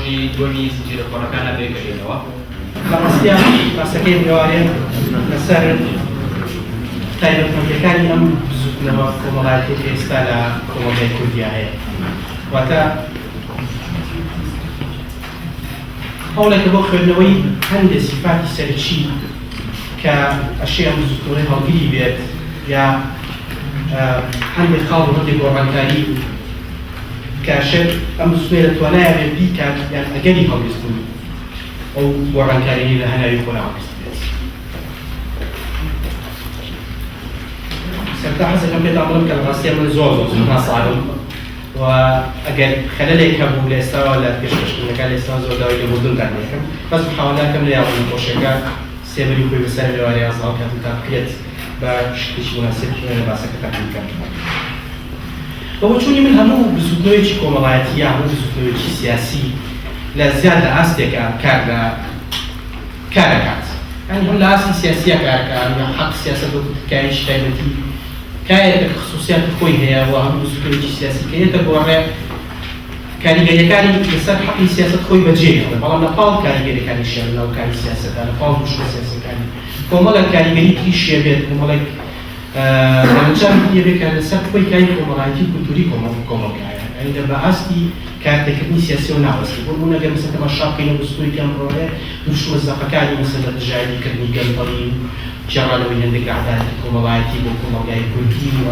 ڕۆژی دووەمی زنجیرەخۆڕەکانە بێگەڕێنەوە. بەڕاستیە باسەکەی بڕوارێ لەسەر تایبەتمەندیەکانی ئەم بزوتنەوە کۆمەڵایەتی ئێستا لە کۆمەڵگەی کوردیا هەیە. واتە هەوڵێکە بۆ خوێندنەوەی هەندێک سیفاتی سەرچی کە ئەشێ ئەم بزوتنەوەی هەڵگیری بێت یا هەندێک خاڵ و هەندێک گۆڕانکاری کاشێت ئەم بزوتنەوەی دەتوانایە بێت بیکات یان ئەگەری هەڵگیرتبوون ئەو گۆڕانکاریی لە هەناوی خۆرا هەڵگیرت بێت. سەرتا حەزەکەم پێتان بڵێم کە ڕاستیە من زۆر ناساڵم و ئەگەر خەلەلێک هەبوو لە ئێستاوە لە پێشکەشکردنەکان لە ئێستا زۆر داوای لەبوردنتان دەکەم بەس محاولەکەم لە یاوە نەخۆشیەکە سێبەری خۆی بەسەر لێواری ئازاڵ کاتتان بکرێت بە شتێکی موناسب باسەکەتان بکەم. بەوە چوونی من هەموو بزوتنەوەیەکی کۆمەڵایەتی یا هەموو بزوتنەوەیەکی سیاسی لە زیاد لە ئاستێکە کار دەکات. یعنی هەم لە ئاستی سیاسیە کارەکەن یا حەق سیاسەت و تکایەکی تایبەتی کایەکە خصوصیاتی خۆی هەیە و هەموو بزوتنەوەیەکی سیاسی کەیەتە گۆڕێ کاریگەریەکانی لەسەر حەقی سیاسەت خۆی بەجێهێڵێ، بەڵام لەپاڵ کاریگەریەکانیشیان لەو کاری سیاسەتە لەپاڵ دوژمە سیاسەکانی کۆمەڵێک کاریگەری تریشیە بێت کۆمەڵێک دەرەنجامی پێ بێت کە لەسەر خۆی کاری کۆمەڵایەتی کولتوری کۆمەڵگایە. یعنی بە ئاستی کارتێکردنی سیاسی و ناوەستی بۆ بوون ئەگەر مثلا تەماشا بکەین و بستوری پێیان بڕۆڵێ دوژمە زەقەکانی مثلا لە دژایریکردنی گەنبەڵی جێڕانەوەی هەندێک عەدالەتی کۆمەڵایەتی بۆ کۆمەڵگای کوردی و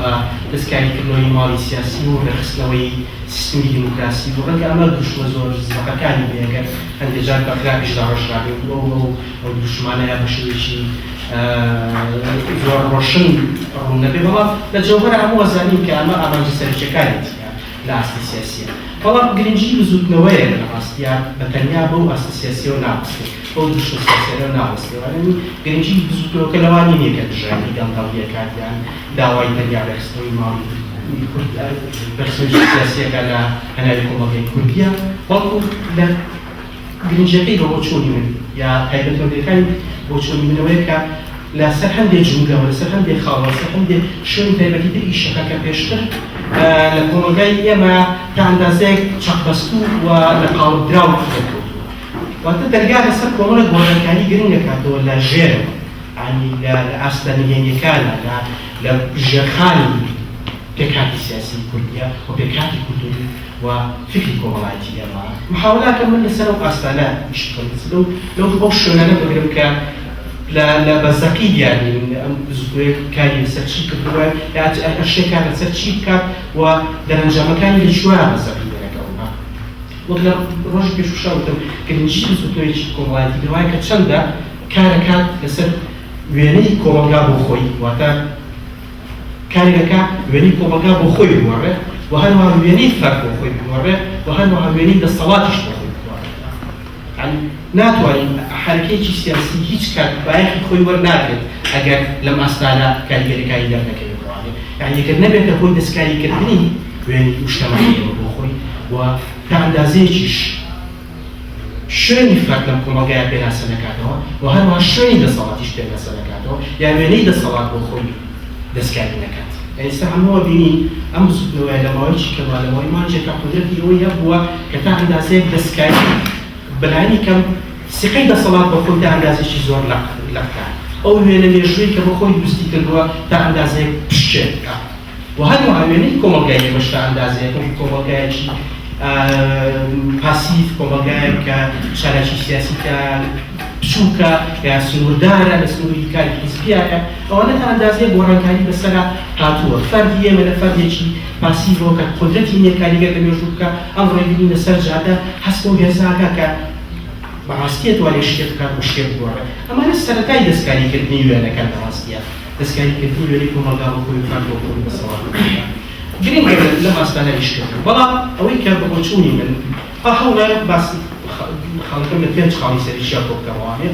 دەستکاریکردنەوەی ماڵی سیاسی و ڕێخستنەوەی سیستمی دیموکراسی و ڕەنگە ئەمە دوژمە زۆر زەقەکانی بێگە هەندێک جار بە خراپیشدا ڕۆژڕابێت ئەو دوژمانەیە بە شێوەیەکی زۆر ڕۆشن ڕوون نەبێ، بەڵام لە جەوهەرە هەموو وەزانین کە ئەمە ئامانجە سەرچیەکانێتی لە ئاستی سیاسیە. بەڵام گرنگی بزوتنەوەیە لە ڕاستیە بەتەنیا بەو ئاستی سیاسیەوە ناوەستێت، بەو دوژمە سیاسیەوە ناوەستێت. گرنگی بزوتنەوەکە لەوانی نییە کە دژایری گەڵتەڵیە کاتیان داوای تەنیا ڕێخستنەوەی ماڵی بەرسەرچی سیاسیەکە لە هەناری کۆمەڵگەی کوردیە، بەڵکو لە گرنگیەکەی بە بۆ چوونی من یا تایبەتمەندیەکانی بۆ چوونی منەوەیە کە لەسەر هەندێک جملەوە لەسەر هەندێک خاڵەوە لەسەر هەندێک شوێنی تایبەتی تر ئیشەکە کە پێشتر لە کۆمەڵگای ئێمە تا ئەندازەیەک چەقبەستوو و لە قاڵبدراو دەکەوتووە. واتە دەرگا لەسەر کۆمەڵێک گۆڕانکاری گرنگ دەکاتەوە لە ژێرەوە، ینی لە ئاستە نهێنیەکانە لە ژێرخانی پێکهاتی سیاسی کوردیە و پێکهاتی کولتوری و فکری کۆمەڵایەتی ئێمە. محاولەکەم من لەسەر ئەو ئاستانە ئیش بکەم لەو بەو شوێنانە بگرم کە لە بەزەقی دیارین ئەم بزوتنەوەی کاری لەسەر چی کردووە یا ئەشێکان لەسەر چی بکات و دەرەنجامەکانی لە چوارە بەزەقی دەرەکەوە. وەک لە ڕۆژی پێشوشا وتم گرنگی بزوتنەوەیەکی کۆمەڵایەتی لەوایە کە چەندە کارەکات لەسەر وێنەی کۆمەلگا بۆ خۆی، واتە کارێکەکە وێنەی کۆمەلگا بۆ خۆی بوەڕێ و هەروەها وێنەی فەرد بۆ خۆی بوەڕێ و هەروەها وێنەی دەسەڵاتیش بۆ خۆی بوەڕێ. ناتوانین حرکەیەکی سیاسی هیچ کات بایەخی خۆی وەرناگرێت ئەگەر لەم ئاستانە کاریگەریەکانی دەرنەکەوێت. یعنی ئەگەر نەبێتە خۆی دەستکاریکردنی وێنەی نیشتەمانیەوە بۆ خۆی و تا ئەندازەیەکیش شوێنی فەرد لەم کۆمەلگایە پێناسە نەکاتەوە و هەروەها شوێنی دەسەڵاتیش پێناسە نەکاتەوە یا وێنەی دەسەڵات بۆ خۆی دەستکاری نەکات. ئێستا هەمووە بینین ئەم بزوتنەوەیە لە ماوەیەکی کەما لە ماوەی مانجێکە قودرەتی ئەوەی هەبووە کە تا ئەندازەیەک دەستکاری بەلایانی کەم سقەی دەسەڵات بە خۆی تا ئەندازێکی زۆر لەقات. ئەو وێنە مێژووی کە بە خۆی دروستی کردووە تا ئەندازەیەک پشتێک بکات و هەروەها وێنەی کۆمەلگای ئێمەش تا ئەندازەیەک کۆمەلگایەکی پاسیف، کۆمەلگایەک کە شارەکی سیاسیکە بچووکە یا سنووردارە لە سنووری کاری حیزبیەکە، ئەوانە تا ئەندازەیەک گۆڕانکاری بەسەرا هاتووە. فەردی ئێمە لە فەردێکی پاسیڤەوە کە قودرەتی نییە کاریگەر لە مێژوو بکە، ئەم ڕێبینی لەسەر جادە هەست بۆ هێزاکە کە بەڕاستیە توانێت شتێک بکات و شتێک بگۆڕێت. ئەمانە سەرەتای دەستکاریکردنی وێنەکان بەڕاستیە دەستکاریکردنی وێنەی کۆمەلگا بۆ خۆی فەرد بۆ خۆی بەسەڵات گرنگە لەم ئاستانە ئیشکردن. بەڵام ئەوەی کە بە بۆچوونی من هەوڵە باسی خەڵکم لە پێنج خاڵی سەرچیا بۆ بکەمەوانێ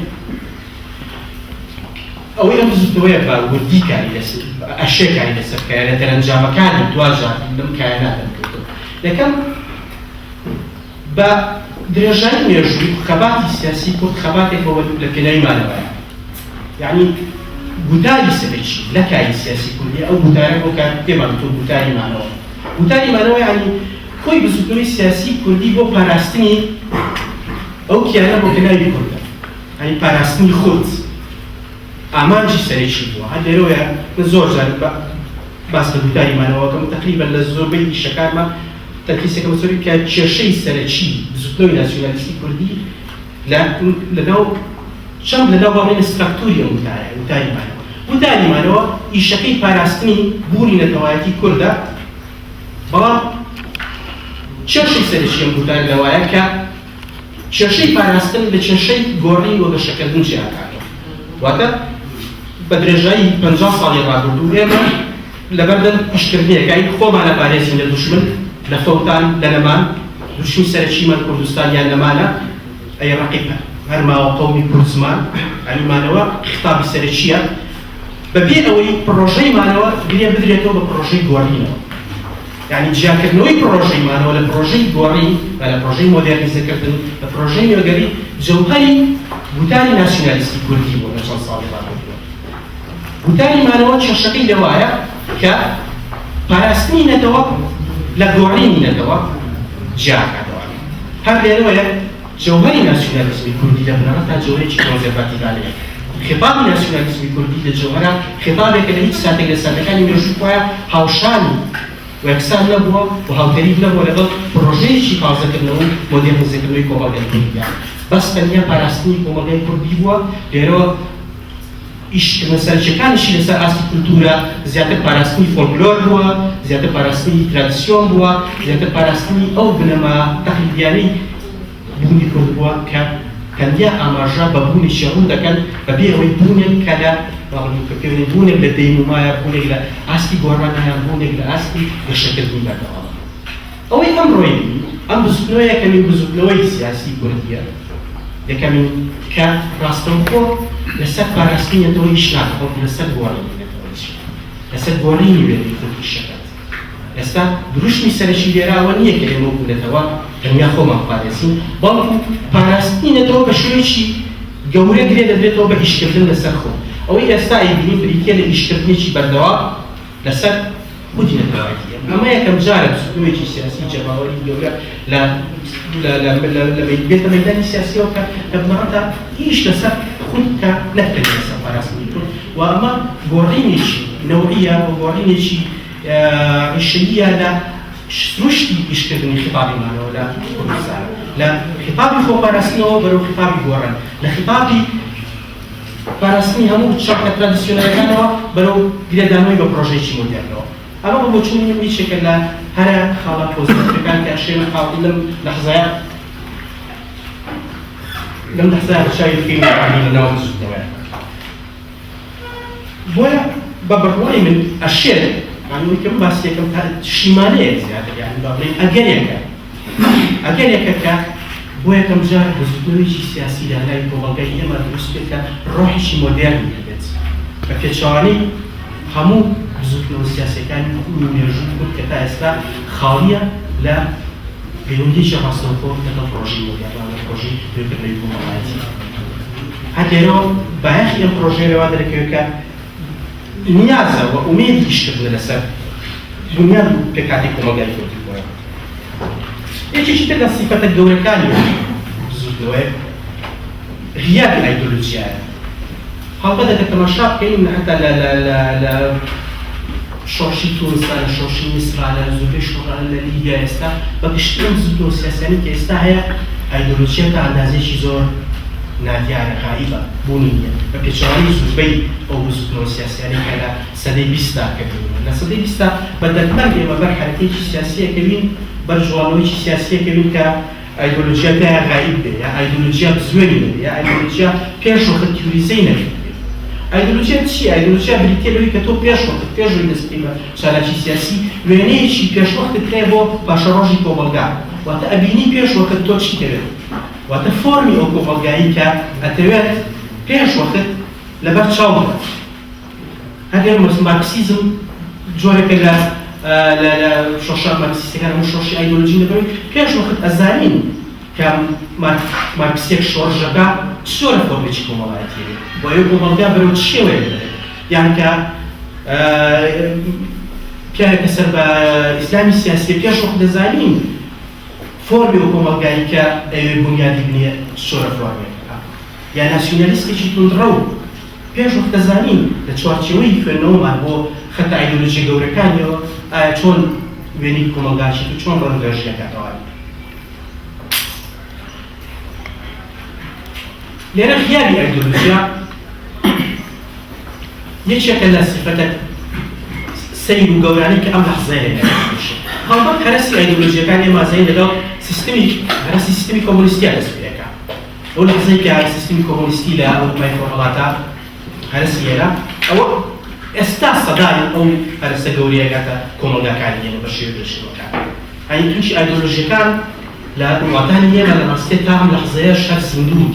ئەوەی ئەم بزوتنەوەیە بە وردی کاری لەسەر ئەشێکاری لەسەر بکایە لە دەرەنجامەکانی دوژار لەم کایەناتم کردو. یەکەم بە درێژایی مێژووی خەباتی سیاسی کورد خەباتێکەوە لە پێناویمانەوەیە، یعنی گوتاری سەرچی لە کاری سیاسی کوردی ئەو گوتارە بۆ کار پێمان تۆ گوتاریمانەوە. گوتاریمانەوە یعنی خۆی بزوتنەوەی سیاسی کوردی بۆ پاراستنی ئەو کیانە بۆ کناوی کوردە ئەنی پاراستنی خۆت ئامانجی سەرێکی بووە هەر لێرەوەیە من زۆر جار باس لە دووداریمانەوەکەم تقریبا لە زۆربەی ئیشەکانمان تەکلیسێکەمە سۆری کە کێشەی سەرەکی بزوتنەوەی ناسیۆنالیستی کوردی لەناو چەند لەناو باڵێنە ستراکتۆری ئەم وتاریمانەوە وتاریمانەوە ئیشەکەی پاراستنی بوونی نەتەوایەتی کوردە بەڵام کێشەی سەرەکی ئەم وتاری لەوایە کە کێشەی پاراستن لە کێشەی گۆڕی وەگەشەکردن جیاکاتەوە واتە بە درێژایی 50 ساڵی ڕابردوو ئێمە لەبەردەم ئیشکردنیەکەی خۆمانە پارێزین لە دوژمن لە فەوتان لە نەمان دوژمی سەرەکیمان کوردستانیان نەمانە ئەی ڕەقیبە هەر ماوە قەومی کورد زمان ئەنیمانەوە خطابی سەرەکیە بەبێ ئەوەی پرۆژەیمانەوە گرێ بدرێتەوە بە پرۆژەی گۆڕینەوە یعنی جیاکردنەوەی پرۆژەیمانەوە لە پرۆژەی گۆڕین و لە پرۆژەی مۆدێرنیزەکردن لە پرۆژەی نوێگەری جەوهەری وتاری ناسیۆنالیستی کوردی بوو لە چەند ساڵی ڕابردووە وتاریمانەوە کێشەکەی لەوایە کە پاراستنی نەتەوە لە گۆڕینی نەتەوە جیاکاتەوە هەر لێرەوەیە جەوهەری ناسیۆنالیزمی کوردی لە بنەڕەت تا جەوهەرێکی کۆنزێرڤاتیڤانەیە خطابی ناسیۆنالیزمی کوردی لە جەوهەرە خطابێکە لە هیچ ساتێک لە ساتەکانی مێژووی وایە هاوشانی و یەکسان نەبووە و هاوتەریب نەبووە لەگەڵ پرۆژەیەکی تازەکردنەوە و مۆدێرنیزەکردنەوەی کۆمەڵگەی کوردیە بەس تەنیا پاراستنی کۆمەڵگەی کوردی بووە لێرەوە ئیشکردنە سەرچەکانیشی لەسەر ئاستی کولتورە زیاتر پاراستنی فۆلکلۆر بووە زیاتر پاراستنی ترادیسیۆن بووە زیاتر پاراستنی ئەو بنەما تەقلیدیانەی بوونی کورد بووە کە تەنیا ئاماژە بە بوونێکی ڕوو دەکەن بەبێ ئەوەی بوونێک کە لە بوونێک لە دەیمومایە بوونێک لە ئاستی گۆڕانەیان بوونێک لە ئاستی گەشەکردنی دەکەوە ئەوەی ئەمڕۆی ئەم بزوتنەوەی یەکەمین بزوتنەوەی سیاسی کوردیە یەکەمین کە ڕاستەوخۆ لەسەر پاراستنیەتەوە هیچ ناکەوت لەسەر گۆڕینەوەیش لەسەر گۆڕینی وێنەی کوردی شەکەت ئێستا دروشمی سەرەکی لێراوە نییە کە ئێمە بوونێتەوە تەنیا خۆمان پارێزین بەڵکو پاراستنینەتەوە بە شوێکی گەورە گرێ دەدرێتەوە بە ئیشکردن لەسەر خۆ ئەوەی ئێستا ئەیبینی بریتە لە ئیشکردنێکی بەردەوام لەسەر بوونی نەتەوایەتیە ئەمە یەکەم جارە بزوتنەوەیەکی سیاسی جەماوەری گەورە لە بێتە مەیدانی سیاسیەوە کە لە بنەڕەتە هیچ لەسەر خود کە نەکرێت لەسەر پاراستنی کورد و ئەمە گۆڕینێکی نەوعیە و گۆڕینێکی ڕیشەییە لە سروشتی ئیشکردنی خطابیمانەوە لە کوردستان لە خطابی خۆپاراستنەوە بەرەو خطابی گۆڕان لە خطابی پاراستنی هەموو شەڕە ترادیسیۆنەلەکانەوە بەرەو گرێدانەوەی بە پرۆژەیەکی مۆدێرنەوە ئەمە بە بۆچوونی هیچێکە لە هەرە خاڵە پۆزیتیڤەکان کە شێمە خاڵی لەم لەحزایە شاید فیلمی لەناو بزوتنەوەیە بۆیە بە بڕوای من ئەشێر يعني كم بس يكم شيمانية زيادة يعني بعدين أجريك كا بويا كم جار بزودني شيء سياسي لا لا يكون واقعي إما بسبب روح شيء مودرن يبت فكشاني همو بزودني سياسي كان يوجد كل كتا إسلا خالية لا بيوندي شيء حصل فوق كتا بروجي مودرن ولا بروجي يمكن يكون مالتي هذا لو باقي البروجي اللي هذا كيوكا نیازە و ئومێدی ئیشکردن لەسەر بنیاد و پێکاتی کۆمەلگای کوردی بووە یەکێکی تر لە سیفەتە گەورەکانی بزوتنەوەیە غیابی ئایدۆلۆجیایە هەڵبەت ئەگەر تەماشا بکەین حتا لە شۆڕشی تونسا لە شۆڕشی میسرا لە زۆربەی شۆڕانە لە لیبیا ئێستا بە گشتی ئەم بزوتنەوە سیاسیانی کە ئێستا هەیە ئایدۆلۆجیە تا ئەندازێکی زۆر نادیارە غایبە بوونی نییە بە پێچەوانی زۆربەی ئەو بزوتنەوە سیاسیانی کە لە سەدەی بیستدا کەوین لە سەدەی بیستدا بە دەرمەرگ ئێمە بەر حرەکەیەکی سیاسیەکەوین بەر ژواڵەوەیکی سیاسیەکەوین کە ئایدۆلۆجیا تایە غایب بێ یا ئایدۆلۆجیا بزوێنی بێ یا ئایدۆلۆجیا پێش وەخت تیوریزەی نەبێت ئایدۆلۆجیا چی؟ ئایدۆلۆجیا بریتە لەوەی کە تۆ پێش وەخت پێشوەی دەستپێ بە چالاکی سیاسی وێنەیەکی پێش وەختت هەیە بۆ پاشەڕۆژی کۆمەلگا واتە ئەبینی پێش وەخت تۆ چی دەوێت واتە فۆرمی ئەو کۆمەلگایی کە ئەتەوێت پێش وەخت لەبەر چاو بێت هەگەر مارکسیزم جۆرێکە لە شۆشە مارکسیستەکان هەموو شۆشی ئایدۆلۆژی نەبەوەی پێش وەخت ئەزانین کە مارکسیەک شۆڕژەکە چ جۆرە فۆرمێکی کۆمەڵایەتیە بۆ ئەوەی کۆمەلگا بەرەو چ شێوەیە دەبێت یان کە پیاوێکە سەر بە ئیسلامی سیاسی پێش وەخت دەزانین فۆرمی و کۆمەڵگایی کە ئەوێ بنیادی بنیە سۆرە فۆرمێکە یا ناسیۆنالیستێکی توندڕە و پێش وەک دەزانین لە چوارچێوەی خوێندنەوەمان بۆ خەتە ئایدۆلۆژیە گەورەکانیەوە ئایا چۆن وێنی کۆمەڵگاشێت و چۆن ڕەنگەژیەکاتەوە لێرە خیالی ئایدۆلۆژیا یەکێکە لە سیفەتە سەیر و گەورانی کە ئەم لەحزەیە لێنێشێت هەڵبەت هەرەسی ئایدۆلۆژیەکان ئێمازەین لەگەڵ هەرەسی سیستمی کۆمۆنیستیە دەست پێەکە ئەو لەحزەی کە سیستمی کۆمۆنیستی لە ئەوروپای خۆرهەڵاتە هەرەسی ئێرە ئەوە ئێستا سەدای ئەو هەرەسە گەورەیەکاتە کۆمەڵگاکانی ئێمە بە شێوەکان ئەی تووشی ئایدۆلۆژیەکان لە وڵاتانی ئێمە لە ڕاستێت تا ئەم لەحزەیە شەر سندوو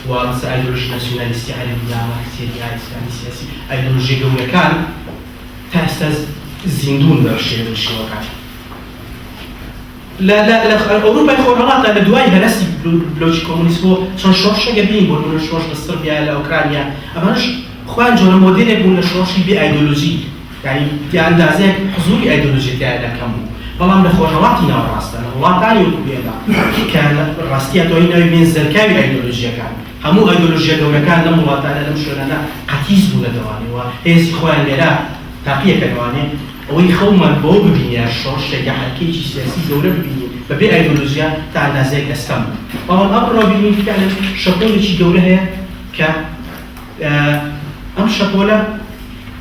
ومثل ئایدۆلۆژی ناسیۆنالیستی عەرەبیە مارکسیەتی ئیسلامی سیاسی ئایدۆلۆژیە گەورەکان تا ئێستا زیندوون بە شێوەکان لە ئەوروپای خۆرهەڵاتە لە دوای هەرەسی بلۆکی کۆمۆنیست بۆ چەند شۆڕشێکە بین بۆ نمونە شۆڕش لە سربیا لە ئوکرانیا ئەمانش خۆیان جۆرە مۆدێلێک بوون لە شۆڕشی بێ ئایدۆلۆژی یعنی یا ئەندازەیەک حزوری ئایدۆلۆژی تیایدا کەم بوو بەڵام لە خۆرهەڵاتی ناوەڕاستە لە وڵاتانی وەکوێدا کە ڕاستیە تۆی ناوی بێن زەرکاوی ئایدۆلۆژیەکان هەموو ئایدۆلۆژیە گەورەکان لەم وڵاتانە لەم شوێنانە قەتیز بوو لەدەوانەوە هێزی خۆیان لێرە تاقیەکەوانێ ئەوەی خەومان بۆ ببینە شۆڕشێک یا حەرکەیەکی سیاسی گەورە ببینێت بەبێ ئایدۆلۆژیا تا ئەندازەیەک ئەستەم بەڵام ئەمڕۆ بینین فعلا شەپۆلێکی گەورە هەیە کە ئەم شەپۆلە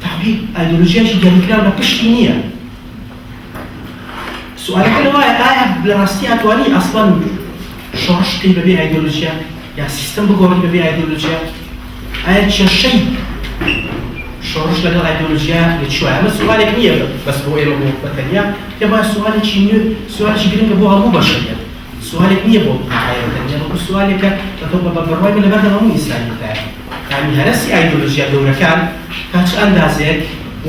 تحبیل ئایدۆلۆژیایکی گەڕیکراو لە پشتی نییە سوالەکە لەوایە ئایا لە ڕاستی ئەتوانی ئەسڵەن شۆڕش بکەی بەبێ ئایدۆلۆژیا یا سیستەم بگۆڕی بەبێ ئایدۆلۆژیا ئایا کێشەی شۆڕش لەگەڵ ئایدۆلۆژیا لەکوێیە ئەمە سوالێک نییە بەس بۆ ئێمە بۆ بەتەنیا پێ وایە سوالێکی نوێ سوالێکی گرنگە بۆ هەموو بەشەریەت سوالێک نییە بۆ بەتەنیا بەڵکو سوالێکە بەڕوای من لەبەر هەموو ئینسانیەتایە یعنی هەرەسی ئایدۆلۆژیا گەورەکان تا چ ئەندازێک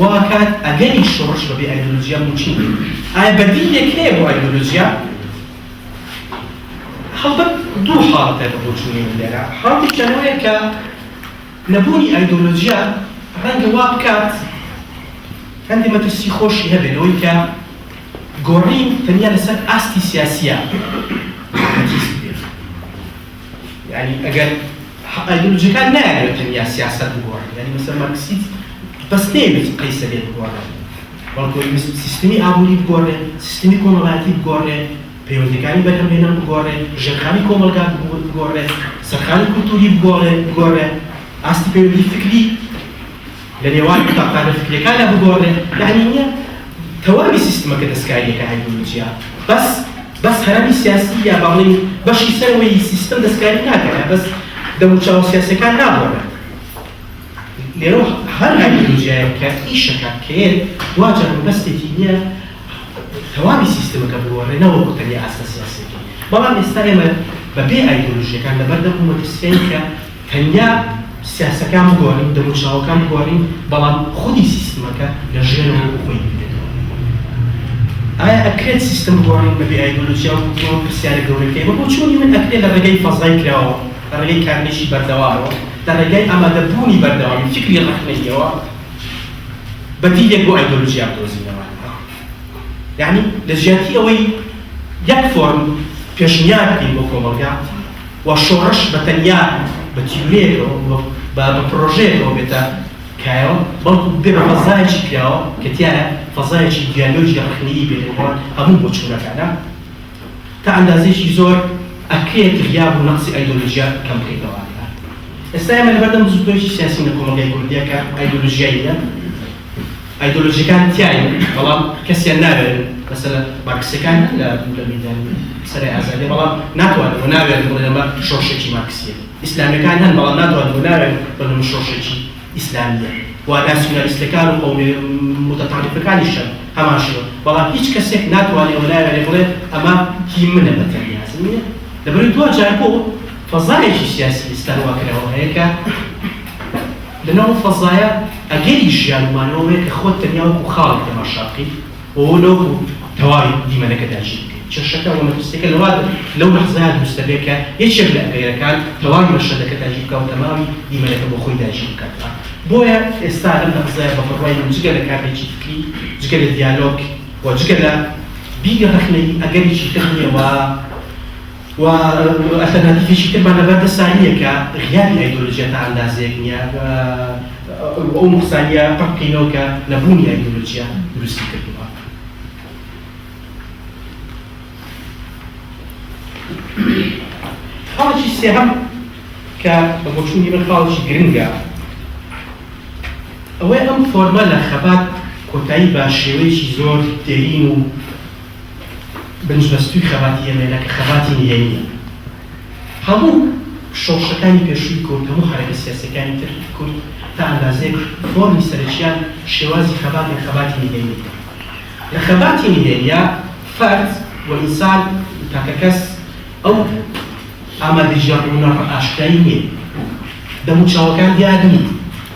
واکات ئەگەری شۆڕش بەبێ ئایدۆلۆژیا موچین ئایا بەدیلێک هەیە بۆ ئایدۆلۆژیا هەڵبەت دوو حاڵەتە بۆ چوونی لێرە حاڵێکیانەوەیە کە نەبوونی ئایدۆلۆژیا ڕەنگە وا بکات هەندێک مەترسی خۆشی هەبێت ئەوەی کە گۆڕین تەنیا لەسەر ئاستی سیاسیە یعنی ئەگەر ئایدۆلۆژیەکان نایەوێت تەنیا سیاست بگۆڕن یعنی مەسەڵ مارکسیسم بەس نەیەوێت قەیسە لێ بگۆڕن بەڵکو سیستمی ئابووری بگۆڕێ سیستمی کۆمەڵایەتی بگۆڕێ پەیوەندیەکانی بەرهەمهێنان بگۆڕێ ژێرخانی کۆمەلگا بگۆڕێ سەرخانی کولتوری بگۆڕێ ئاستی پەیوەندی فکری لە نێوان قوتابخانە فکریەکانە بگۆڕێ یعنی نییە تەواوی سیستمەکە دەستکاریەکە ئایدۆلۆژیا بەس هەرمی سیاسی یا باڵێن بەشی سەرەوەی سیستم دەستکاری ناکەنە بەس دەموچاو سیاسەکان نابۆڕێ لێرە هەر ئایدۆلۆژیایە کە ئیشەکە کێت واجە بەستێکی نییە تەواوی سیستمەکە بگۆڕێ نەوەکو تەنیا ئاستە سیاسیەکە بەڵام ئێستا ئێمە بەبێ ئایدۆلۆژیەکان لەبەردەم مەترسیین کە تەنیا سیاسەکان بگۆڕین دەموچاوەکان بگۆڕین بەڵام خودی سیستمەکە لە ژێرەوە خۆی بێتەوە ئایا ئەکرێت سیستم بگۆڕین بەبێ ئایدۆلۆژیا و پرسیارە گەورەکەی بۆ چۆنی من ئەکرێت لە ڕێگەی فەزای کراوە لە ڕێگەی کارنێشی بەردەوامەوە لە ڕێگەی ئامادەبوونی بەردەوامی فکری ڕەخنەیەوە بەدیلێک بۆ ئایدۆلۆژیا بدۆزینەوە یعنی لە ژیاتی ئەوەی یەک فۆرم پێشنیار بکەین بۆ کۆمەڵگا و شۆڕش بەتەنیا بە تیورەیەکەوە بە پرۆژەیەکەوە بێتە کایەوە بەڵکو بێ بە فەزایەکی کراوە کە تیایە فەزایەکی دیالۆژی ڕەخنەیی بێتەوە هەموو بۆ چوونەکانە تا ئەندازێکی زۆر ئەکرێت غیاب و نەقسی ئایدۆلۆژیا کەم بکەیتەوە ئێستا ئێمە لەبەردەم زوودۆیەکی سیاسی لە کۆمەڵگای کوردیە کە ئایدۆلۆژیاییە ئایدۆلۆژیەکان تیایە بەڵام کەسیان نابێت مەسەلە مارکسیەکان لە میدانی سەرای ئازادی بەڵام ناتوانن و ناوێت بڵێمە شۆڕشێکی مارکسیە ئیسلامیەکان هەن بەڵام ناتوانن و ناوێت بڵێمە شۆڕشێکی ئیسلامیە و ناسیۆنالیستەکان و قەومی متەتالیفەکانیشن هەمان شەوە بەڵام هیچ کەسێک ناتوانێت و ناوێت بڵێت ئەمە هی منە بەتەنیا زمینە لەبەرەوەی دووە جار بۆ فەزایەکی سیاسی ئێستا واکراوە هەیە کە لەناو فەزایە ئەگەری ژیانمانەوەیە کە خۆت تەنیا وەکو خاڵێک تەماشا بکەیت وەوە لەوەکو تەواوی دیمەنەکە داژی بکەیت کێشەکە و مەترسیەکە لەو لەحزەیە دروستە بێت کە یەکێک لە ئەگەرەکان تەواوی مەشهەدەکە داژی بکە و تەماوی دیمەنەکە بۆ خۆی داژی بکات بۆیە ئێستا لەم لەحزەیە بە بڕوای من جگە لە کارێکی فکری جگە لە دیالۆگ و جگە لە بیرە ڕەخنەی ئەگەریکی تر نییە و وألترناتيفي تر بان لەبەر دەسانیە کە غیابی ئایدۆلۆژیا تا ئەندازەیەک نییە ئەو نوقسانیە پڕ بکەینەوە کە نەبوونی ئایدۆلۆژیا دروستی کردووە. خاڵێکی سێهەم کە بە بۆچوونی من خاڵێکی گرنگە ئەوەی ئەم فۆرمە لە خەبات کۆتایی بە شێوەیەکی زۆر دێرین و بنجبەستووی خەباتی ئێمەیە کە خەباتی نهێنیە. هەموو شۆڕشەکانی پێشووی کورد هەموو حرەکە سیاسیەکانی تر کورد تا ئەندازەیەک فۆرمی سەرەکییان شێوازی خەباتی نهێنی. لە خەباتی نهێنیە فەرد و ئینسان تاکە کەس ئەو ئامادەجێڕوونە ئاشکایی نییە. دەموچاوەکان دیار نیت.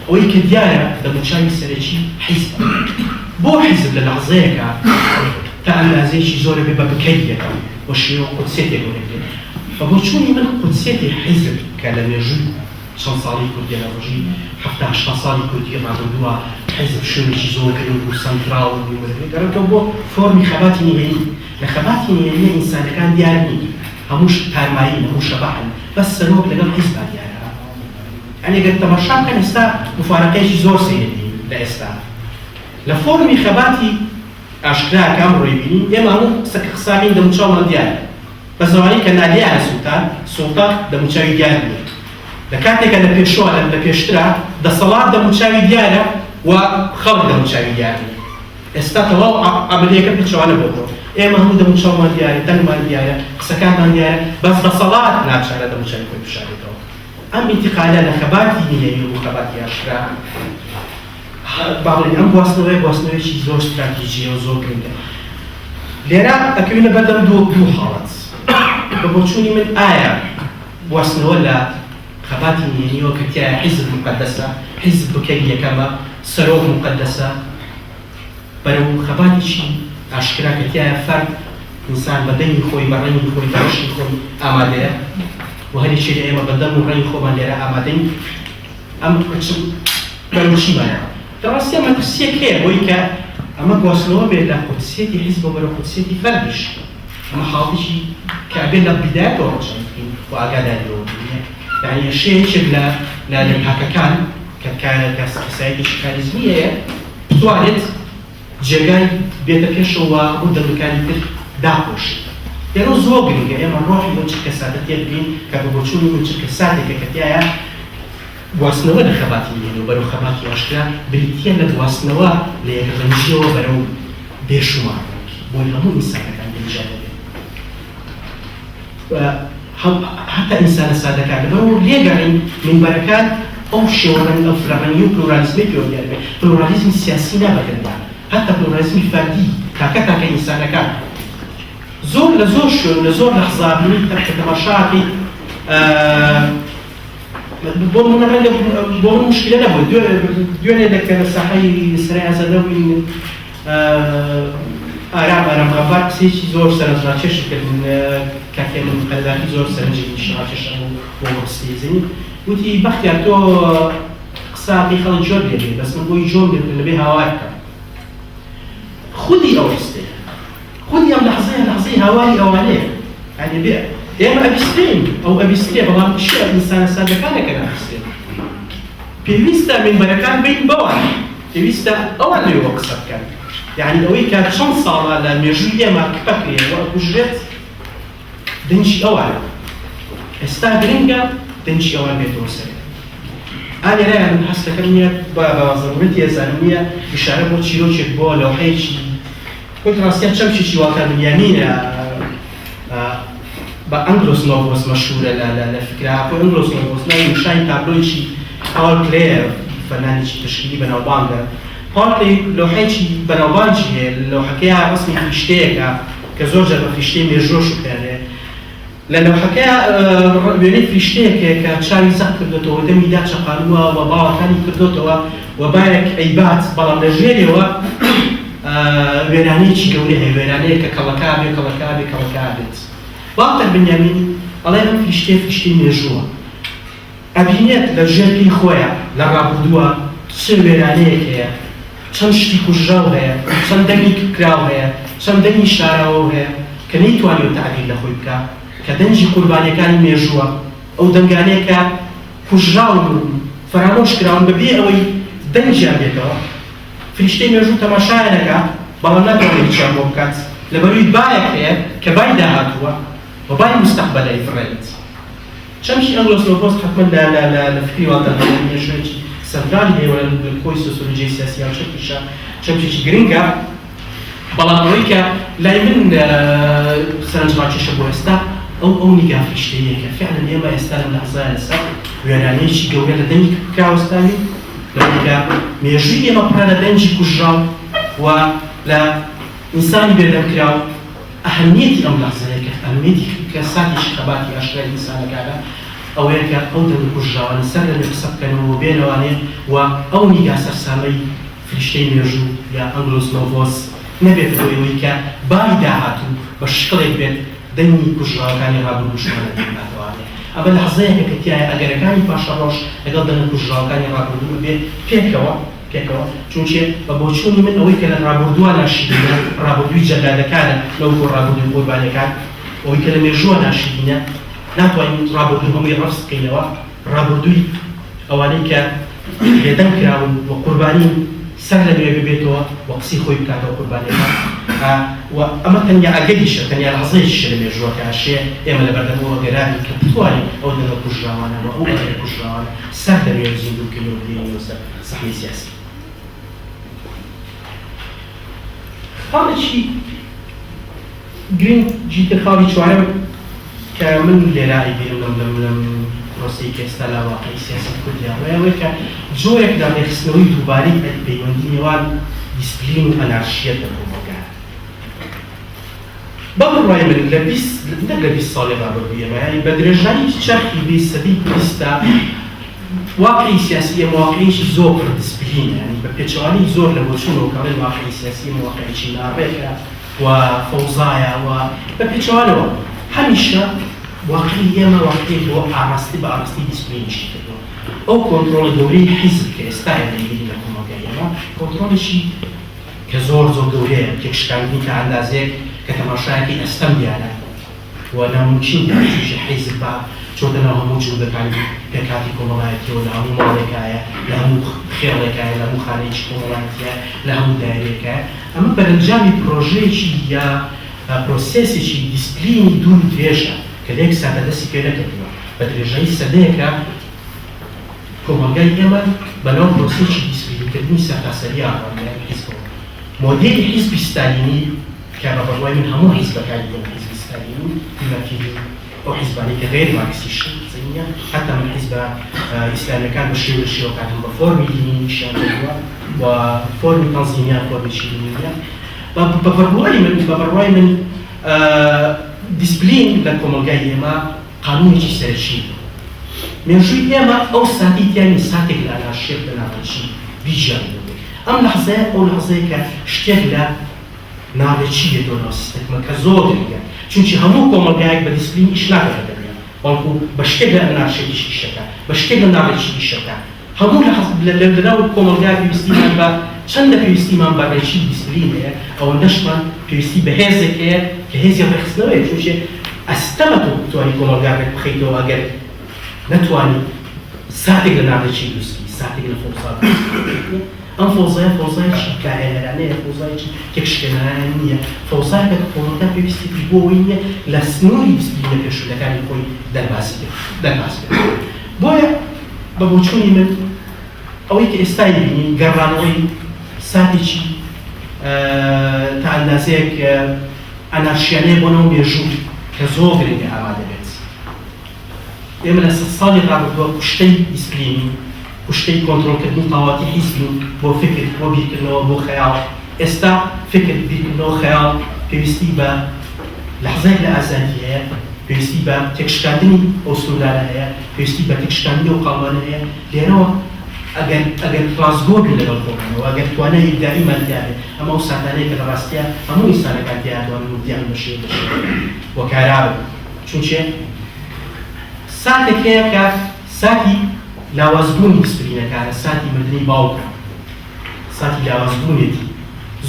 ئەوەی کە دیارە دەموچاوی سەرەکی حیزب. بۆ حیزب لە لەحزەیەکە تا ئەندازەیەکی زۆرە بێ بە بکەیەکە بۆ شێوە قودسێتێک وەرەگرێت. بە بۆچوونی من قودسێتی حیزب کە لە مێژووی چەند ساڵی کوردی لە ڕۆژی 70-80 ساڵی کوردی ڕابردووە حیزب شوێنێکی زۆر گرنگ و سەنتراڵ و وەرەگرێتەوە بۆ فۆرمی خەباتی نهێنی. لە خەباتی نهێنیە ئینسانەکان دیار نین. هەمووش تارمایین هەموو شەباحن بەس سەرۆک لەگەڵ حیزبا دیارە. ئەنی ئەگەر تەماشا بکەن ئێستا مفارەقەیەکی زۆر سەیرەبین لە ئێستا. لە فۆرمی خەباتی ئاشکراکە ئەم ڕۆی بینین ئێمە هەموو قساکەین دەموچاومان دیارە. بە زەوانی کە نادیارە سوڵتان دەموچاوی دیار نیە. لە کاتێکە لە پێشوە لە پێشترا دەسەڵات دەموچاوی دیارە و خەڵک دەموچاوی دیار نیە. ئێستا تەواو عەمەلیەکە پێچەوانە بۆتەوە. ئێمە هەموو دەموچاومان دیارە، دەنگمان دیارە، قسەکانمان دیارە، بەس دەسەڵات ناچارە دەموچاوی خۆی بشارێتەوە. ئەم ئینتیقالە لە خەباتی نهێنی و خەباتی ئاشکرا باڵێن ئەم گواستنەوەیەکی زۆر استراتیژیە و زۆر گرنگە. لێرە ئەکەوینە بەردەم دوو حاڵەت. بە بۆچوونی من ئایا گواستنەوە لە خەباتی نهێنیەوە کە تایە حیزب مقەدەسە، حیزب بکەی یەکەمە، سەرۆک مقەدەسە، بەرەو خەباتێکی ئاشکرا کە تایە فەرد ئینسان بە دەنگی خۆی بە ڕەنگی خۆی بە ڕەشی خۆی ئامادەیە و هەریەکێک لە ئێمە بە دەم و ڕەنگی خۆمان لێرە ئامادەین. ئەم بەرەوچیمانە دەڕاستی ئەمە ترسیەک هەیە بۆی کە ئەمە گواستنەوە بێت لە قودسێتی حیزب و بەرەو قودسێتی فەردیش. ئەمە حاڵەتێکی کە ئەبێت لە بیدایەتەوە ڕۆشن بکەین و ئاگاداریەوە بکەین. یعنی شەیەکێک لە لەنهاکەکان کە کەسایەتێکی کاریزمی هەیە بتوانێت جێگای بێتە پێشەوە بۆ دەمەکانی تر داپۆشێت. لێرە زۆر گرنگە ئێمە ڕۆحی ئەو چرکە سادە تێ بگەین کە بە بۆچوونی من چرکە سادێکە کە تایە گواستنەوە لە خەباتی نهێنی و بەرەو خەباتی ئاشکرا بریتیە لە گواستنەوە لە یەکڕەنجیەوە بەرەو بێشومان بۆی هەموو ئینسانەکان دەنجا دەبێت. حتا ئینسانە سادەکان لەبەرەوە لێگەڕین منبەرەکان ئەو شێوەڕەنگ ئەو فرەڕەنگی و پلۆرالیزمی پێوە دیار بێت. پلۆرالیزمی سیاسی نابەکەندا حتا پلۆرالیزمی فەردی تاکە ئینسانەکان زۆر لە زۆر شوێن لە زۆر لەحزابنی کە تەماشاکەی بۆ من مشکلە نەبوو. دوێنێ دەکە لە ساحەی سەرای ئازادەوی ئارام غەفار قسەیەکی زۆر سەرنجڕاکێشی کردن کاکێ من قەداقی زۆر سەرنجێکی شڕاکێشە بۆ قسەی زەنی وتی بەختیار تۆ قساقی خەڵک جۆر لێ بێ بەس من بۆی جۆم لەبێ هاوار بکەم. خودی ئەو ڕستەیە خودی ئەم لەحزەی هاواری ئەوانەیە. یعنی بێ ئێمە ئەبیسترین ئەو ئەبیسترێ بەڵام شێ ئینسانە سادەکانەکە نەبیسترێن. پێویستە منبەرەکان بین بەوان، پێویستە ئەوان لێوە قسە بکەن. یعنی ئەوەی کە چەند ساڵە لە مێژووی ئێمە کپەکرێ و ئەکوژرێت دەنجی ئەوانە. ئێستا گرنگە دەنجی ئەوان بێتەوە سەرێ. ئالێرایە من هەست دەکەم نییە بە ضرورەتی ێزانم نییە ئیشارە بۆ چیرۆکێک بۆ لەوحەیەکی خۆی ڕاستیان چەمشێکی واکە بنیامینە بە ئەنگلۆس نۆڤۆس مەشهورە لە فکرا بۆ ئەنگلۆس نۆڤۆس ناوی نشانی تابلۆیەکی پاول کلێر فەرمانێکی تشکیلی بەناوبانگە. پاول کلێر لەوحەیەکی بەناوبانگی هەیە لەوحەکەیە ڕەسمی فریشتەیەکە کە زۆرجار بە فریشتەی مێژۆش وکرێنێ. لە لەوحەکەیە وێنەی فریشتەیەکەیە کە چاوی زەق کردوێتەوە دەمی داچەقاندووە و باڵەکانی کردوێتەوە و بایەک ئەیبات بەڵام لە ژێرەوە وێرانەیەکی گەورەی هەیە وێرانەیە کە کەڵەکا بێت. باڵتر بنیامین ئەڵێ ئەم فریشتەی مێژووە ئەبینێت لە ژێرپی خۆیە لە ڕابردووە چ وێرانەیەک هەیە، چەند شتی کوژراو هەیە، چەند دەنگی کراو هەیە، چەند دەنگی شاراوە هەیە کە نەیتوانێت تعبیر لە خۆی بکە کە دەنجی قوربانیەکانی مێژووە ئەو دەنگانەیە کە کوژراون و فەرامۆش کراون بەبێ ئەوەی دەنجیان بێتەوە فریشتەی مێژوو تەماشایان دەکات بەڵام ناتوانێت هیچیان بۆ بکات لەبەروی بایەک هەیە کە بای داهاتووە و بای مستەقبەلەی فڕێت چەمشی ئەنگلۆسۆفۆس حتمما لە فکری وڵاتەکانی شوێنی سەنترالی هەیە وە لە کۆی سۆسیۆلۆژیای سیاسی چەمشیشە چەمشێکی گرنگە بەڵام ئەوەی کە لای من سەرنجڕاکێشە بۆ ئێستا ئەو نیگا فریشتەیە کە فعلا ئێمە ئێستا لەم لەحزایە لەسەر وێرانەیەکی گەورە لە دەنگی کراوەستانی لەوەیکە مێژووی ئێمە پڕە لە دەنجی کوژراو و لە ئینسانی بێدەمکراو ئەهەمیەتی ئەم لەحزەیە کە ئەهەمیەتی کە ساتیشی خەباتی ئاشکرای ئینسانەکانە ئەوەیە کە ئەو دەنگ کوژراوانە سەر لەمێ قسە بکەنەوە بێنەوانێ و ئەو نیگا سەرسامەی فریشتەی مێژوو یا ئەنگلۆسۆفۆس نەبێت ئەوەی کە بای داهاتوو بە شکڵێک بێت دەنگی کوژراوەکانی ڕابردوو شمانە دەکاتەوانێ ئەمە لەحزەیەکە کە تایە ئەگەرەکانی پاشەڕۆژ لەگەڵ دەنگ کوژراوەکانی ڕابردوو بێت پێکەوە چونچێ بە بۆچوونی من ئەوەی کە لە ڕابردووە ناشیدینە ڕابردووی جەلادەکانە لەو بۆ ڕابردووی قوربانیەکان ئەوەی کە لە مێژووە ناشیدینە ناتوانین ڕابردوو هەمووی ڕەفس بکەینەوە ڕابردووی ئەوانەی کە بێدەم کراون و قوربانین سەر لەوێ ببێتەوە و قسەی خۆی بکاتەوە قوربانیەکان و ئەمە تەنیا ئەگەریشە تەنیا لەحزەیەکیشە لە مێژووەکە ئاشێ ئێمە لەبەردەمەوە گەرانی کە بتوانین ئەو دەنگە کوژراوانەوە ئەو ئەگەرە کوژراوانە سەر لەوێ زیندوو بکەینەوە بێنینەوە سەر سەحنەی سیاسی خاڵێکی گرنگی تر خاڵی چوارەم کە من لێرە ئەیبیرم لەم پرۆسەی کە ئێستا لە واقعی سیاسی کوردیا ئەوەیە کە جۆرێک دامێخستنەوەی دووبارەی پەیوەندی نێوان دیسپلین و ئەنارشیەت لە کۆمەلگایە بەڕای من لە نەک لە 20 ساڵی ڕابردوویەمە یعنی بە درێژایی چەرخی 20 سەدەی 20 واقعی سیاسی ئێمە واقعیشی زۆر پڕ دیسپلینە یعنی بە پێچەوانی زۆر لە بۆچوونەوە کەڵێن واقعی سیاسی ئێمە واقعیکی ناڕێکە و فەوزایە و بە پێچەوانەوە هەمیشە واقعی ئێمە واقعی بۆ ئاراستی بە ئاراستی دیسپلینیشی کردەوە ئەو کۆنتڕۆڵە گەورەی حیزب کە ئێستا هێنەیبینی لە کۆمەلگای ئێمە کۆنتڕۆڵێکی کە زۆر گەورەیە تێکشکاندنی تا ئەندازەیەک کە تەماشایەکی ئەستەم دیانە و ناممکن دیارە حیزب بە چۆتەنەوە هەموو جوودەکانی پێکاتی کۆمەڵایەتیەوە لە هەموو ماڵێکایە لە هەموو خێڵێکایە لە هەموو خانەیەکی کۆمەڵایەتیە لە هەموو دایرێکە ئەمە بەرەنجامی پرۆژەیەکی یا پرۆسێسێکی دیسپلینی دوور درێژە کە لێک سادە دەستی پێ نەکردووە بە درێژایی سەدەیەکە کۆمەلگای ئێمە بەناو پرۆسێکی دیسپلینکردنی سەرتاسەریە ئاڕوانگای حیزبەوە مۆدێلی حیزبی ستالینی کە بە بەڕوای من هەموو حیزبەکانی دێن حیزبی ستالینی بیمەکیدی ئەو حیزبانی کە غێر مارکسیشن زەینە حتا من حیزبە ئیسلامیەکان بە شێوەکاتم بە فۆرمی دینی نیشان دەدووە و فۆرمی تەنزیمیان فۆرمێکی دینیە بە بەڕوای من دیسپلین لە کۆمەلگای ئێمە قانونێکی سەرچی مێژووی ئێمە ئەو ساتی تیانی ساتێک لە ئەنارشیەت لە ناڕێکی بیژیان ئەم لەحزەیە ئەو لەحزەیە کە شتێک لە ناڕێکی بێتەوە ناو سیستەمە کە زۆر گرنگە چونکی هەموو کۆمەلگایەک بە دیسپلین ئیش ناکات دەبێت بەڵکو بە شتێک لە ئەنارشیەتیش ئیشەکە بە شتێک لە ناڕێکی ئیشەکە هەموو لەناو کۆمەلگای پێویستیمان بە چەندە پێویستیمان بە ڕێکی دیسپلین هەیە ئەوەندەشمان پێویستی بە هێزێک هەیە کە هێزی ڕێخستنەوەیە چونکە ئەستەمە تۆ بتوانی کۆمەلگاکێک بخەیتەوە ئەگەر نەتوانی ساتێک لە ناڕێکی دروستکەی ساتێک لە فۆزات ئەم فۆزایەکی کاهێنەرانەیە فۆزایەکی تێکشکێنەرانە نییە فۆزایەکە کە کۆمەلگا پێویستی بۆ ئەوەی نییە لە سنووری دیسپلینە پێشوولەکانی خۆی دەرباز بێت بۆیە بە بۆچوونی من ئەوەی کە ئێستا بینی گەڕانەوەی ساتێکی تا ئەندازەیەک ئەنارشیانەیە بۆ نەو مێژوو کە زۆر گرنگە ئامادە بێت ئێمە لە 100 ساڵی ڕابردووە کوشتەی دیسپلینی کوشتەی کۆنتڕۆڵکردنی تەواوەتی حیزبی بۆ فکر بۆ بیرکردنەوە بۆ خەیاڵ ئێستا فکر بیرکردنەوە خەیاڵ پێویستی بە لەحزەیەک لە ئازادی هەیە پێویستی بە تێکشکاندنی ئەو سنوورانە هەیە پێویستی بە تێکشکاندنی ئەو قاڵمانە هەیە لێرەوە ئەگەر ڕازگۆبی لەگەڵ خۆمانەوە ئەگەر توانای ئیبداعیمان تیاێت ئەمە ئەو ساتانەیە کە لە ڕاستیە هەموو ئینسانەکان تیاتوانن وردیان بەشێ وە کارابن چونچێ ساتێک هەیە کە ساتی لاوازبوونی دیسپلینەکانە ساتی مردنی باوکە ساتی لاوازبوونێتی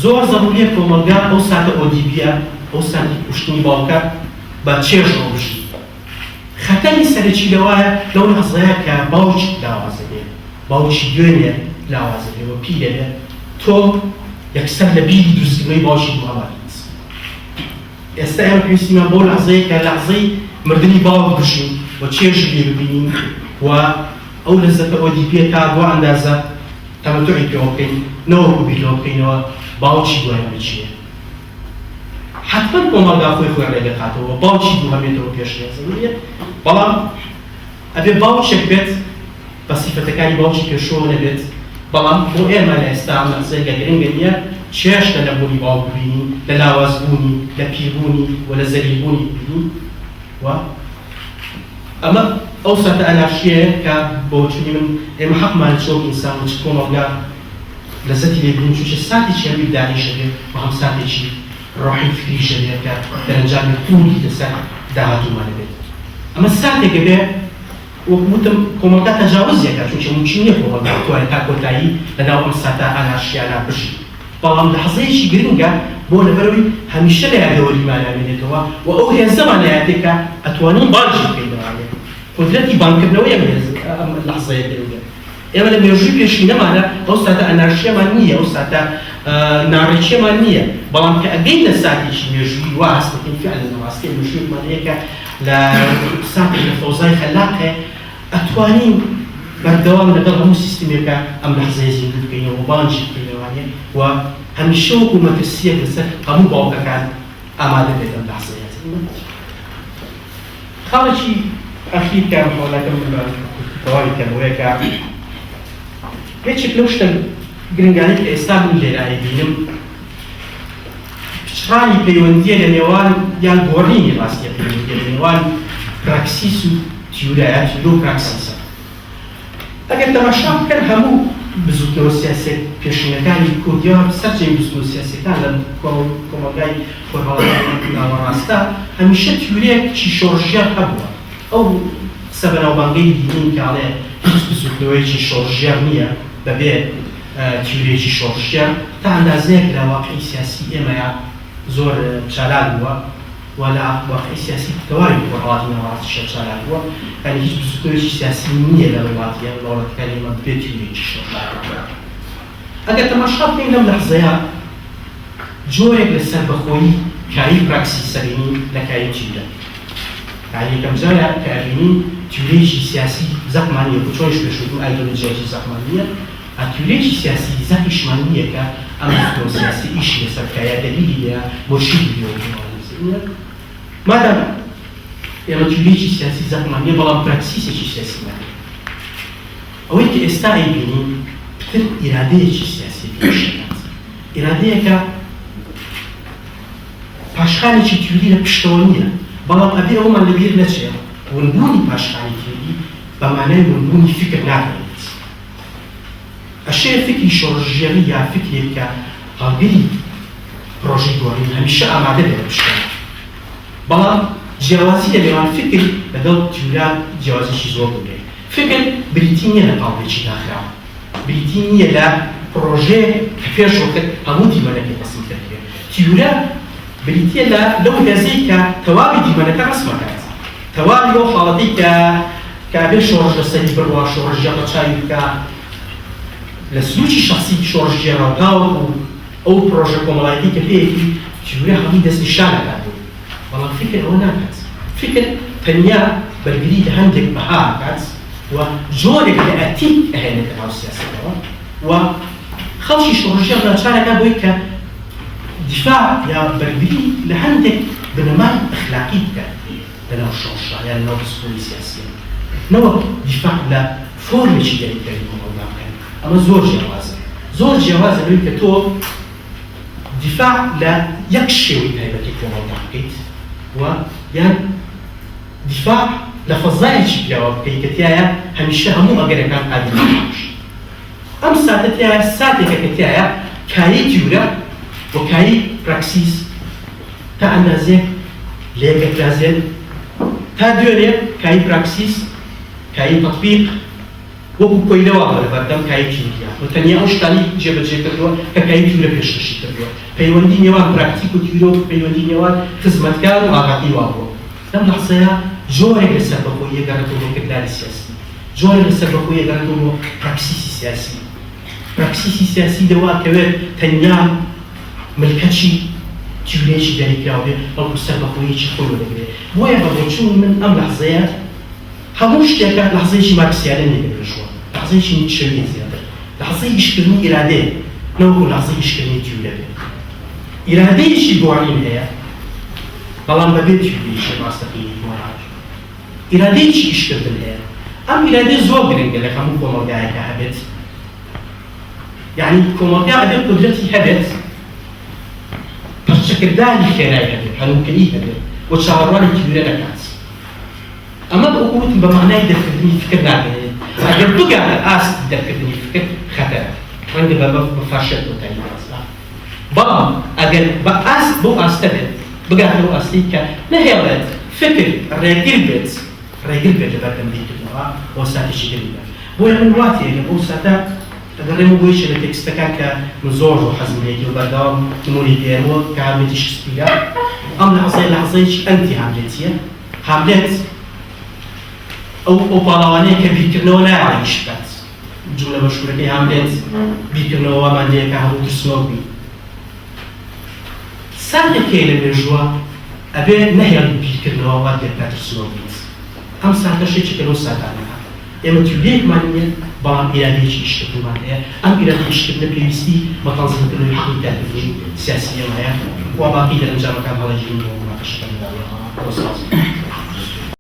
زۆر زەڕوریە کۆمەلگا ئەو ساتە ئۆدیبیە ئەو ساتی کوشتنی باوکە بە چێژ ڕۆژی خەتەری سەرەکی لەوایە لەو لەحزەیە کە باوکی لاوازە بێ باوکی دوێنێ لاوازە بێەوە پی دەبێت تۆ یەکسەر لە بیری دروستکردنەوەی باوکی دووەوەیت ئێستا ئێمە پێویستیمان بۆ لەحزەیە کە لەحزەی مردنی باوک بژین بۆ چێژ لێ ببینین و ئەو لەزەتە ئۆدی پێ تا بۆ ئەندازە تەمەتوعی پێوە بکەین نەوەکو بیرەوە بکەینەوە باوکی دوایە بچیە حتما کۆمەڵگا خۆی ڕێگەقاتەوە باوکی دووهەمێتەوە پێش لێزەوێت بەڵام ئەبێ باوکێک بێت بە سیفەتەکانی باوکی پێشەوە نەبێت بەڵام بۆ ئێمە لە ئێستا ئەم لەحزەیە گرنگە نییە چێشتە لە بوونی باوک ببینین لە لاوازبوونی لە پیربوونی و لە زەلیلبوونی ببینین و ئەمە ئەو ساتە ئەنارشیەیە کە بۆ چونی من ئێمە حەقمان چۆک ئینسان و چ کۆمەڵگا لەزەتی لێ ببینین چونکە ساتێکی هەم بیرداریشە بێت و هەم ساتێکی ڕۆحی فکریشە بێت کە دەرەنجامی پولی لەسەر داهاتوومانە بێت ئەمە ساتێکە بێ وەکوتم کۆمەڵگا تەجاوزیەکە چونکە ممکن نییە کۆمەڵگا بتوانێت تا کۆتایی لەناو ئەم ساتە ئەنارشیانە بژی بەڵام لەحزەیەکی گرنگە بۆ لەبەرەوەی هەمیشە لە یادەوەریمانامێنێتەوە و ئەو هێزەمان لە یادێکە ئەتوانین بانجی بکەینەوە قدرەتی بانکردنەوەی ئەم لەحزەیە گرنگە ئێمە لە مێژووی پێشینەمانە ئەو ساتە ئەنارشیەمان نییە ئەو ساتە ناڕێکیەمان نییە بەڵام کە ئەگەین لە ساتێکی مێژووی واست بکەین فعلا نەواستی مێژوویمان هەیە کە لە ساتێک لە فەوزای خەلاقێ ئەتوانین بەردەوام لەگەڵ هەموو سیستمێکە ئەم لەحزەیە زیندوو بکەینەوە و بانجی بکەینەوەیە و هەمیشە وەکو مەترسیەک لەسەر هەموو باوکەکان ئامادە بێت ئەم لەحزەیە خاڵێکی ئەخیر کە هەوڵەکەم تەواوی کردەوەیە کە یەکێک لەو شتە گرنگانەی کە ئێستا من لێرایە بینم پچڕانی پەیوەندیە لە نێوان یان گۆڕینی ڕاستیە پەیوەندیە لە نێوان پراکسیس و تیورایە تیورۆ و پراکسیسە ئەگەر تەماشا بکەن هەموو بزوتنەوە سیاسەت پێشینەکانی کوردیا سەرجەی بزوتنەوە سیاسەکان لە کۆمەلگای خۆرهەڵاتی ناوەڕاستە هەمیشە تیورەیەکی شۆڕژیان هەبووە ئەو قسە بەناوبانگەی دینین کە ئاڵێ هیچ بزوتنەوەیەکی شۆڕژیان نییە بەبێ تیورەیەکی شۆڕژیان تا ئەندازەیەک لە واقعی سیاسی ئێمەیە زۆر چالاک بووە و لە واقعی سیاسی تەواوی خۆرهەڵاتی ناوەڕاستیشە چالاک بووە یعنی هیچ بزوتنەوەیەکی سیاسی نییە لە وڵاتیە وڵاتەکانی ئێمە بێت تیورەیەکی شۆڕژیان ئەگەر تەماشا بکەین لەم لەحزەیە جۆرێک لەسەر بەخۆیی کاری پراکسیسە بینین لە کاری تیورە يعني كم زاوية كأبينين تيوليجي سياسي زخمانية بتوش بشوفوا أيديولوجية زخمانية التيوليجي سياسي زخمانية كأمر سياسي إيش يصير كيا دليلية بوشيد اليوم ما دام يعني تيوليجي سياسي زخمانية بلا براكسيس سياسي ما أول كاستعي بينين بتر إرادية سياسية بيشكل إرادية ك باشخانة تيولية بشتونية بەڵام ئەبێ ئەومان لەبیر نەچێت ونبوونی پاشخانی تێری بە مانای ونبوونی فکر ناکەوێت ئەشەیە فکری شۆڕژیەری یا فکرێک کە هەڵگری پرۆژەی گۆڕین هەمیشە ئامادە بێت بشکێت بەڵام جیاوازی لە نێوان فکر لەگەڵ تیورا جیاوازیشی زۆر بێت فکر بریتی نییە لە قاڵبێکی داخراوە بریتی نییە لە پرۆژەیە کە پێشوەکەت هەموو دیمەنەکەی قەسم کردێت تیورا بریتە لەو هێزەی کە تەواوی دیمەنەکە ڕسمەکات تەواوی ئەو حاڵەتی کە ئەبێ شۆڕژ لەسەری بڕوا شۆڕژیە ڕەچاوی بکە لە سلوکی شەخسی شۆڕژێڕاوتاوە و ئەو پرۆژە کۆمەڵایەتی کە پێیەکی تیورە هەمووی دەستنیشانەکات بەڵام فکر ئەوە ناکات فکر تەنیا بەرگری لە هەندێک بەها ئەکات و جۆرێک لە ئەتیک ئەهێنێتە ناو سیاسەتەوە و خەڵکی شۆڕژیە ڕەچانەکە بۆی کە دفاع یا بەرگری لە هەندێک بنەمای ئەخلاقی بکات لەناو شۆڕژە یان لەناو دەستوری سیاسیە نەوەک دفاع لە فۆرمێکی دیاریکردنی کۆمەڵگا بکەن ئەمە زۆر جیاوازە لەوەی کە تۆ دفاع لە یەک شێوەی تایبەتی کۆمەڵگا بکەیت و یان دفاع لە فەزایەکی پیاوە بکەیت کە تایە هەمیشە هەموو ئەگەرەکان قابل ئەم ساتە تایە ساتێکە کە تایە کاری تیورە وكاي براكسيس تا اندازه ليك ترازل تا دوري كاي براكسيس كاي تطبيق وكو كويلوا على بردم كاي تيوريا وتانيا اوش تاني جيب كردوا كاي تيوريا بيشتشي كردوا بيوندي نيوان براكتيك وتيورو بيوندي نيوان خدمتكار واغاتي واغو لم لحظه جۆرێک لەسەر بەخۆی یەگەڕێتەوە بۆ کردداری سیاسی جۆرێک لەسەر بەخۆی یەگەڕێتەوە بۆ پراکسیسی سیاسی پراکسیسی سیاسی دەواتەوێت تەنیا ملکەتی جوولێکی دەریکراوە بێت بەڵکو سەر بەخۆیەکی خۆی وەدەگرێت بۆیە بە بۆچوون من ئەم لەحزەیە هەموو شتێکە لەحزەیەکی مارکسیانە نێگەرێژوە لەحزەیەکی نیتشەویە زیاتر لەحزەی ئیشکردنی ئیرادەیە نەوەکو لەحزەی ئیشکردنی جوولە بێت ئیرادەیەکی گۆڕین هەیە بەڵام بەبێ جوولەیەکی ڕاستەقینی گۆڕان ئیرادەیەکی ئیشکردن هەیە ئەم ئیرادەی زۆر گرنگە لە هەموو کۆمەلگایەکە هەبێت یعنی کۆمەلگا ئەبێت قودرەتی هەبێت پەرچەکردانی خێرای هەبێت هەنووکەیی هەبێت بۆ چاوەڕوانێکی دوورە نەکات ئەمە بەوەکوتم بە معنای دەرکردنی فکر ناگەێت ئەگەر بگاتە ئاست دەرکردنی فکر خەتەرە ڕەنگە بە فاشێت بۆ تایی ئاستا بەڵام ئەگەر بە ئاست بۆ ئاستە بێت بگاتەوە ئاستی کە نەهێڵێت فکر ڕێگر بێت لە بەردەمبیرکردنەوە بۆ ساتێکی گرنگە بۆیە من واتەیە لە بۆ ساتە ئەگەڕێمە بۆیشە لە تێکستەکان کە من زۆر حەزمێتی و بەردەوام نمونی دێنەوە کە هاملێتی شکسپیرە ئەم لەحزەیەکی ئەنتی هاملێتیە هاملێت ئەو پاڵاوانەیە کە بیرکردنەوە نایڵیش بکات جملە مەشهورەکەی هاملێت بیرکردنەوە مادەیەکە هەموو ترسنەوە بی ساتێکەی لە مێژووە ئەبێ نەهێڵ بیرکردنەوە وا دێت ترسنەوە بیت ئەم ساتە شتێکێکە لەو ساتانەکە ئێمە جوولەیەکمان نیە بەڵام ئیرادەیەکی ئیشکردنمان هەیە ئەم ئیرادەی ئیشکردنە پێویستی بە تەنظیمکردنەوەی حەقی دادگری سیاسی ئێمەیە وا باقی دەرەنجامەکان هەڵەگیرین بۆ مناقەشەکان داویەوە